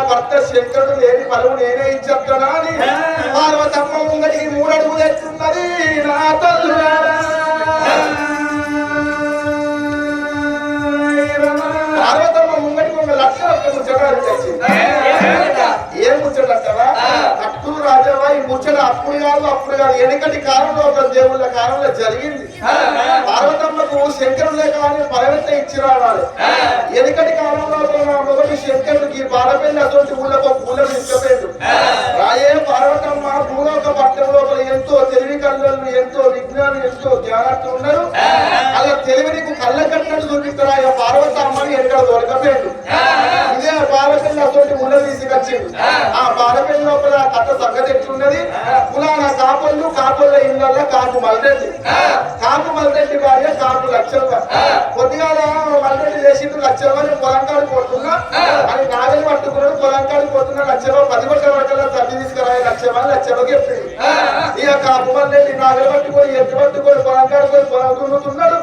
భర్త శంకరుడు లేని బలము నేనే ఇచ్చేస్తానా అని పార్వతమ్మ ముంగటికి 3 అడుగులు ఎత్తున్నది నా తల్లురా. పార్వతమ్మ ముంగటికి 1 లక్షల ముచ్చటాలు తెచ్చింది. ఏం ముచ్చట అంటావా? అప్పుడు రాజావా ఈ ముచ్చట అప్పుడు కాదు వెనుకటి కాలంలో ఒక దేవుళ్ళ కాలంలో జరిగింది. పార్వతమ్మకు శంకరుడు లేక అని బలవెత్త ఇచ్చి రావాలి. వెనుకటి కాలంలో మొదటి శంకరుడికి బాలపల్లి అటువంటి ఊళ్ళకు పూలను ఇష్టపేడు రాయే పార్వతమ్మ భూలోక పట్టణం లోపల ఎంతో తెలివి కళ్ళు ఎంతో విజ్ఞానం ఎంతో జ్ఞానార్థం ఉన్నారు. అలా తెలివి నీకు కళ్ళ కట్టినట్టు చూపిస్తారా పార్వతమ్మని ఎక్కడ దొరకపోయాడు. ఇదే బాలపల్లి అటువంటి ఊళ్ళో తీసుకొచ్చిండు. ఆ బాలపల్లి లోపల కథ సంగతి ఎట్లున్నది. పులానా కాపుల ఇళ్ళల్లో కాపు మల్రెడ్డి భార్య కాపు లక్షల కొద్దిగా మల్రెడ్డి చేసిండు. లక్షల పొలంకాడికి పోతున్నా అని నాగలి పట్టుకున్నాడు. పొలంకాడికి పోతున్నా లక్షలో 10 గంటల వరకల్లా తల్లి తీసుకురా లక్షలకు చెప్పింది. ఇక కాపు మల్రెడ్డి నాగలి పట్టుకొని ఎత్తు పట్టుకొని పొలంకాడికి పోయి పొలం దున్నుతున్నాడు.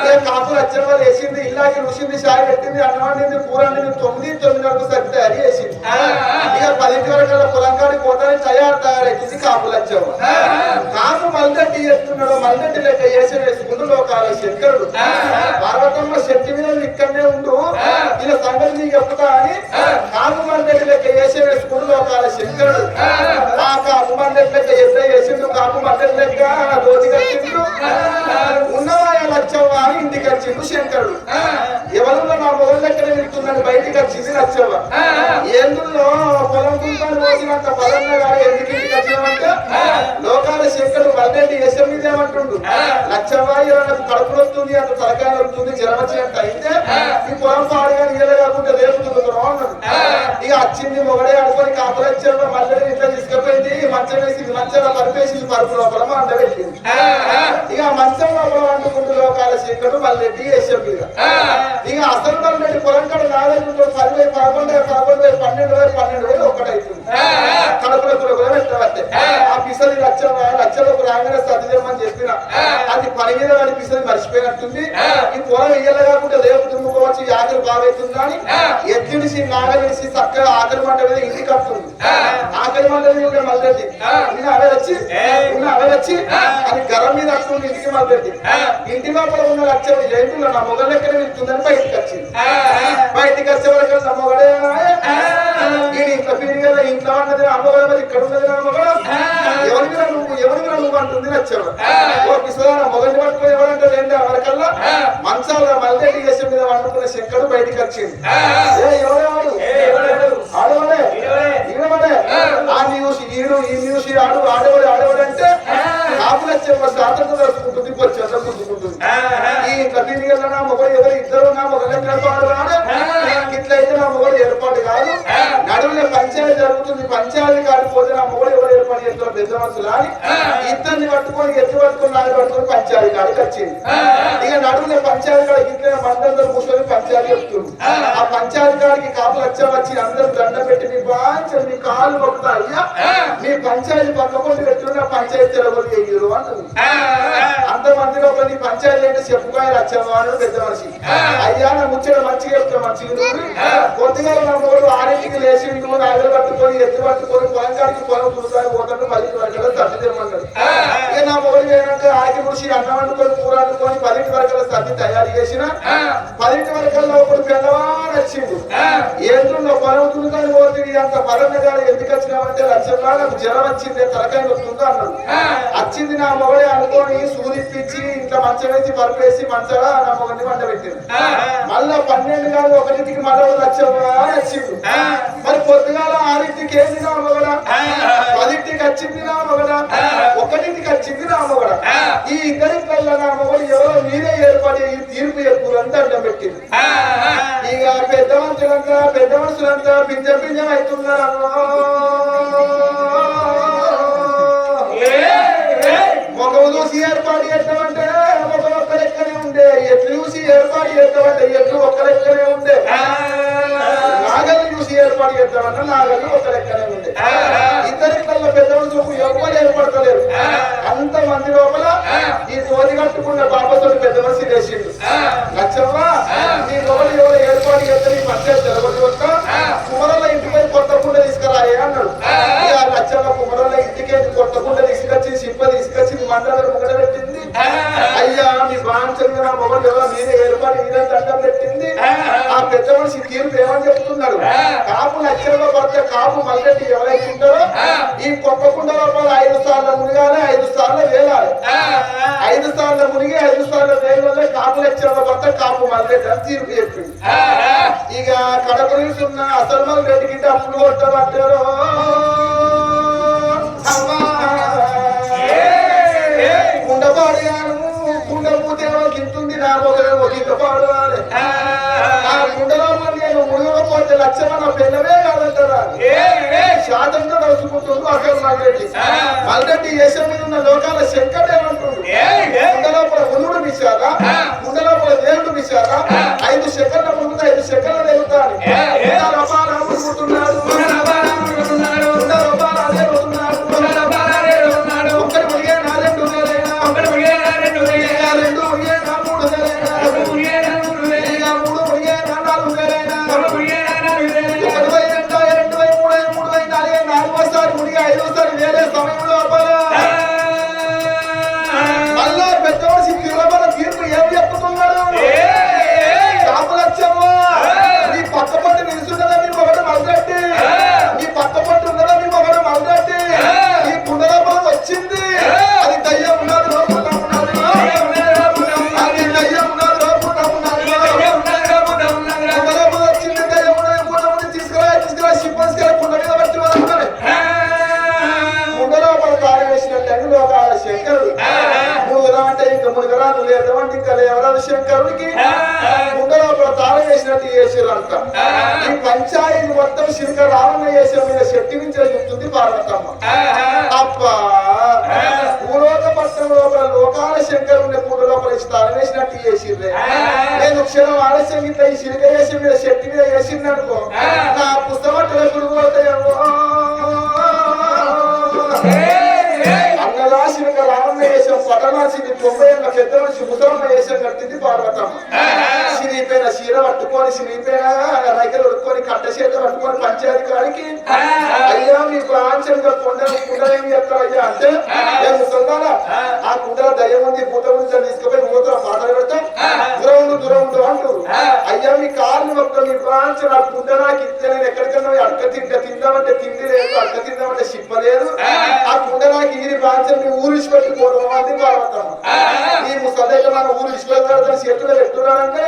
ఇక కాపు లక్షల వేసింది. ఇల్లాకి రుసింది, చాయ్ పెట్టింది, అన్నం వండింది, కూర వండింది. 9:30 సరి తయారు చేసింది. ఇక 10 వరకల్లా పొలంకాడికి పోతానే తయారైంది కాపు లక్షవ. కాపు మల్రెడ్డి చేస్తున్నాడు. మల్రెడ్డి లెక్క వేసుకుంటూ లోకాల శంకరుడు పార్వతమ్మ శక్తి మీద ఇక్కడనే ఉండు ఇలా సంగతి నీకు చెప్తా అని కాపు మల్రెడ్డి లెక్క వేసుకుంటూ లోకాల శంకరుడు. ఆ కాపు మల్రెడ్డి లెక్క ఎట్లా చేసిండు. కాపు మల్రెడ్డి లెక్క రోజు కట్టిండు. ఉన్నవాయ లచ్చవ్వ అని ఇంటికి వచ్చిండు శంకరుడు. ఎవరులో నా మొదలు లెక్కనే వెళ్తున్నాడు. బయటికి వచ్చింది లచ్చవ్వ. ఎందులో పొలం కుంటాను రోజునంత పదన్న గారు ఎందుకు ఇంటికి వచ్చినామంటే లోకాల శంకరుడు మల్రెడ్డి యశం మీద ఏమంటుండు. లచ్చవ్వ నాకు కడుపులు వస్తుంది, అంత తలకాయ వస్తుంది, జ్వరం వచ్చినట్టు అయితే ఈ పొలం పాడుగా నీళ్ళ కాకుండా రేపుతుందో అన్నాడు. ఇక వచ్చింది మొగడే అనుకొని కాపులు వచ్చాడు. మల్రెడ్డి ఇంట్లో తీసుకుపోయింది. మంచం వేసింది. మంచంలో పరిపేసింది. పరుపు లోపల అండబెట్టింది. ఇక మంచం లోపల వండుకుంటూ లోకాల శంకరుడు మల్రెడ్డి యశం మీద. ఇక అసలు మల్రెడ్డి పొలం కడ నాగలుంటూ 10,000 12,000 ఒకటైతుంది. కడుపుల కూడా పెట్టబట్టే ఆ పిసలి లక్షలకు రాగానే సర్దిదేమని చెప్పిన అది పని మీద వాడి పిసలి మర్చిపోయినట్టుంది. ఈ పొలం ఇయ్యల కాకుండా రేపు దుమ్ముకోవచ్చు, ఆకలి బాగైతుందా అని ఎత్తిడిసి నాగలిసి చక్కగా ఆకలి మంట మీద ఇంటికి కడుతుంది. ఆకలి మంట మీద మల్రెడ్డి అవే వచ్చి అది గరం మీద వస్తుంది ఇంటికి మల్రెడ్డి. ఇంటి లోపల ఉన్న లక్షలు ఏంటిలో నా మొగలు ఎక్కడ వెళ్తుందని బయటికి వచ్చింది. బయటికి వచ్చే వరకు నా మొగడే ఇంట్లో పీరిగా ఇంట్లో అన్నది అమ్మగడ మరి ఇక్కడ ఉన్నది నా మొగడ ఎవరిగా నువ్వు అంటుంది నచ్చావు. ఓ పిసలా మొగల్ని పట్టుకుని ఎవరంటే ఏంటి వరకల్లా మంచాల మల్రెడ్డి చేసే మీద వండుకున్న శంకరుడు బయటికి వచ్చింది. ఎవరెవడు ఆడవాడే ఈడవాడే ఆ న్యూస్ ఈడు ఈ న్యూస్ ఆడవాడు అంటే కాపులు వచ్చే శాతం దొరుకుంటుంది వచ్చేసం గుర్తుకుంటుంది. ఈ కఠిన నా మొగలు ఎవరు ఇద్దరు నా మొగలు ఇట్లయితే నా మొగలు ఏర్పాటు కాదు. నడువులో పంచాయతీ జరుగుతుంది. పంచాయతీ కాడిపోతే నా మొగలు ఎవరు ఏర్పాటు చేస్తారు పెద్ద మనుషులు అని ఇద్దరిని పట్టుకొని ఎత్తి పట్టుకొని నాడు పట్టుకొని పంచాయతీ కాడికి వచ్చింది. ఇక నడువులో పంచాయతీ కాడికి ఇట్లా మందందరూ కూర్చొని పంచాయతీ చెప్తుంది. ఆ పంచాయతీ కాడికి కాపులు వచ్చి అందరూ దండ పెట్టి మీ బాగా మీ కాళ్ళు మొక్కుతా అయ్యా మీ పంచాయతీ పక్కకుండా పెట్టుకుని పంచాయతీ తెలవలు చేయరు అంటుంది. అంతమందిలో ఒక నీ పంచాయతీ అంటే చెప్పుకోవాలి వచ్చాము అని పెద్ద మనిషి. అయ్యా నా ముచ్చట మంచిగా చెప్తా మంచిగా కొద్దిగా నా మూడు 6ంటికి లేచి ఇంటి ముందు ఆగలు పట్టుకొని ఎత్తి పట్టుకొని పొలంకాడికి పొలం పురుసారి పోతాడు 10 వరకల్లా సర్ది తెమ్మన్నాడు. ఇక నా మొగలు ఏంటంటే ఆకి పురుషి అన్నం వండుకొని కూర వండుకొని 10 వరకల్లా సర్ది తయారు చేసిన 10 వరకల్లా ఒకడు పెద్దవాడు వచ్చిండు. ఏంటో పొలం తులుకొని పోతుంది అంత పరంగా ఎందుకు వచ్చినామంటే లక్ష్యంగా నాకు జ్వరం వచ్చింది తలకాయ వస్తుందో అన్నాడు. వచ్చింది నా మొగడే అనుకోని సూదిప్పించి ఇంట్లో మంచం వేసి పరుపేసి మంచాలా నా మొగని వంట పెట్టింది. మళ్ళా 12 కాదు 1ంటికి మరో లక్ష్యంగా వచ్చిండు. మరి పొద్దుగాల 6ంటికి ఏంది నా మొగడ 10ంటికి వచ్చింది నా మొగడ 1ంటికి వచ్చింది నా మొగడ. ఈ ఇద్దరికల్లా నా మొగడు ఎవరో మీరే ఏర్పడి తీర్పు ఎక్కువ అంటే అడ్డం పెట్టింది. ఇక పెద్ద మనుషులంతా పింజం అవుతున్నారు. మొగవు చూసి ఏర్పాటు చేస్తామంటే మొగ ఒక్కరెక్కనే ఉండే, ఎట్లు చూసి ఏర్పాటు చేస్తామంటే ఎట్లు ఒక్కరెక్కనే ఉండే, నాగల్ని చూసి ఏర్పాటు చేస్తామంటే నాగల్ని ఒక్కరెక్కనే ఉండే. ఇద్దరికల్లా పెద్దవాళ్ళు చూపు ఎవ్వరు ఏర్పడతలేరు. అంతమంది లోపల ఈ తోది కట్టుకున్న బాబతోటి పెద్ద మనిషి వేసిండు. లక్ష్యమ్మా నీ లోపల ఎవరు ఏర్పాటు చేస్తే నీ పంచాయతీ జరగదు కుమరల ఇంటికి ఆ పెద్ద మనిషి తీర్పు ఏమని చెప్తున్నాడు? కాపు లక్షల భర్త కాపు మల్లెడ్డి ఎవరైతే ఉంటారో ఈ కొప్పకుండా లోపల 5 సార్లు మునిగానే 5 సార్లు వేలాలి. 5 సార్లు మునిగి 5 సార్లు వేలే కాపు లక్షల భర్త కాపు మల్లెడ్డి అని తీర్పు చెప్పింది. ఇక కడప నుంచి ఉన్న అసలు మళ్ళీ రెడ్డికి అప్పులు కొట్టబట్టారు. కుండపాడిగాను కుండ పూతేమో గింటుంది నా మొదలేమో గింట పాడాలి. ఆ కుండలో నేను మునిగకపోతే లక్షణ నా పిల్లవే కాదంటారా? శాతంతో నడుచుకుంటుండు అసలు మల్లెడ్డి దేశం మీద ఉన్న లోకాల శంకర్ ఏమంటుండు? కుండలోపల ఉనుడు మిశారా, కుండలోపల దేవుడు మిశారా, 5 సెకండ్ల ముందు 5 సెకండ్లు వెళ్తాను. శంకరుడికి ముందర తాళం వేసినట్టు చేసిరంట. ఈ పంచాయతీ మొత్తం శంకర్ రామన్న చేసిన మీద శక్తి నుంచి చెప్తుంది పార్వతమ్మ. అబ్బా భూలోక పట్టణం లోపల లోకాల శంకరుని పూట లోపల తాళం వేసినట్టు చేసిర్రే. నేను క్షణం ఆలస్యం ఇట్లా ఈ శిలిక వేసి మీద శక్తి మీద వేసిందనుకో నా పుస్తమట్టలు ఎప్పుడు పోతాయేమో. అన్నదాశిక రామన్న వేసాం పట్టణాశిని 90 ఏళ్ళ పెద్ద నుంచి ముసలమ్మ వేసాం కట్టింది పార్వతమ్మ. సిరిపోయిన చీర పట్టుకొని సిరిపోయిన రైతులు పట్టుకొని కట్ట చేత పట్టుకొని పంచాధికారికి అయ్యా మీ ప్రాంతంగా కుండలేమి చెప్తారయ్యా అంటే ఏ ముసల్దానా ఆ కుండల దయ్యం ఉంది పూత నుంచి తీసుకుపోయి మూతల పాటలు పెడతాం దూరం ఉండు అంటారు. అయ్యా మీ కార్లు మొత్తం మీ ప్రాంతం ఆ కుండ నాకు ఇస్తే నేను ఎక్కడికన్నా అడక తిందామంటే తిండి లేదు, అడక తిందామంటే సిప్ప లేదు. ఆ కుండ నాకు ఈ ప్రాంతం మీ ఊరు ఇచ్చిపెట్టుకోవడం అంది పార్వతమ్మ. ఈ ముసలైతే మన ఊరు ఇచ్చిపెడతాడు చేతులు పెట్టుకున్నాడంటే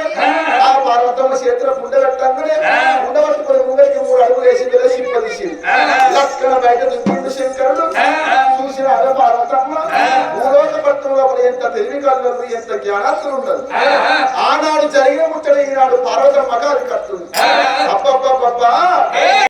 ఆ పార్వతమ్మ చేతుల కుండ పెట్టంగానే కుండ పట్టుకుని ముందరికి 3 అడుగులు వేసింది సిప్ప తీసింది. లక్కన బయట దుంపిండు శంకరుడు చూసిన అదే పార్వతమ్మ భూలోక పట్టణంలో ఎంత తెలివి కళ్ళు ఎంత జ్ఞానాత్తులు ఉండదు. ఆనాడు జరిగిన ముట్టడి ఈనాడు పార్వతమ్మగా అది కట్టుంది. అబ్బబ్బబ్బా